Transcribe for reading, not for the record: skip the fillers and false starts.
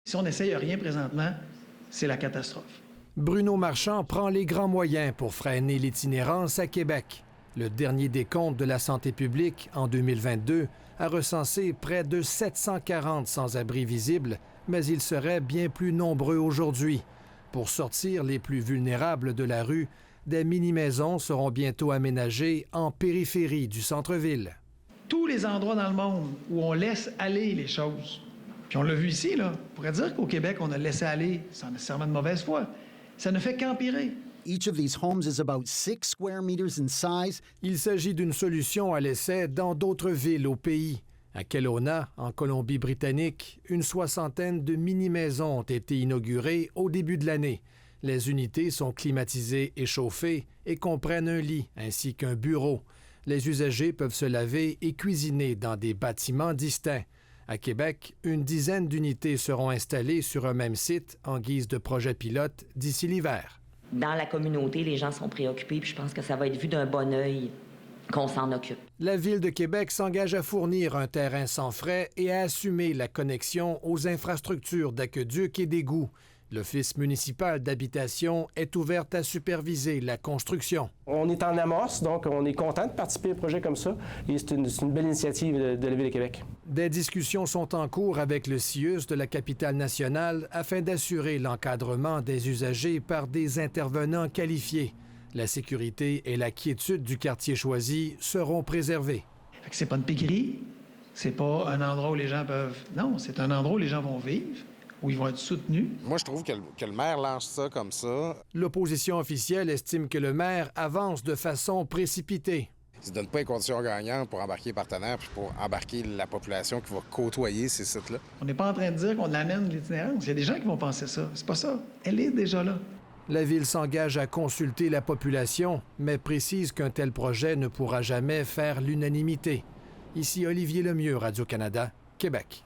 Si on n'essaye rien présentement, c'est la catastrophe. Bruno Marchand prend les grands moyens pour freiner l'itinérance à Québec. Le dernier décompte de la santé publique, en 2022, a recensé près de 740 sans-abri visibles, mais ils seraient bien plus nombreux aujourd'hui. Pour sortir les plus vulnérables de la rue, des mini-maisons seront bientôt aménagées en périphérie du centre-ville. Tous les endroits dans le monde où on laisse aller les choses, puis on l'a vu ici, là, on pourrait dire qu'au Québec, on a laissé aller sans nécessairement de mauvaise foi. Ça ne fait qu'empirer. Each of these homes is about 6 square meters in size. Il s'agit d'une solution à l'essai dans d'autres villes au pays. À Kelowna, en Colombie-Britannique, une soixantaine de mini-maisons ont été inaugurées au début de l'année. Les unités sont climatisées et chauffées et comprennent un lit ainsi qu'un bureau. Les usagers peuvent se laver et cuisiner dans des bâtiments distincts. À Québec, une dizaine d'unités seront installées sur un même site en guise de projet pilote d'ici l'hiver. Dans la communauté, les gens sont préoccupés, puis je pense que ça va être vu d'un bon œil qu'on s'en occupe. La Ville de Québec s'engage à fournir un terrain sans frais et à assumer la connexion aux infrastructures d'aqueduc et d'égouts. L'Office municipal d'habitation est ouvert à superviser la construction. On est en amorce, donc on est content de participer à un projet comme ça. Et c'est une belle initiative de la Ville de Québec. Des discussions sont en cours avec le CIUS de la capitale nationale afin d'assurer l'encadrement des usagers par des intervenants qualifiés. La sécurité et la quiétude du quartier choisi seront préservées. Fait que c'est pas une piquerie, c'est pas un endroit où les gens peuvent... Non, c'est un endroit où les gens vont vivre, où ils vont être soutenus. Moi, je trouve que le maire lance ça comme ça. L'opposition officielle estime que le maire avance de façon précipitée. Il ne donne pas les conditions gagnantes pour embarquer les partenaires puis pour embarquer la population qui va côtoyer ces sites-là. On n'est pas en train de dire qu'on amène l'itinérance. Il y a des gens qui vont penser ça. C'est pas ça. Elle est déjà là. La Ville s'engage à consulter la population, mais précise qu'un tel projet ne pourra jamais faire l'unanimité. Ici Olivier Lemieux, Radio-Canada, Québec.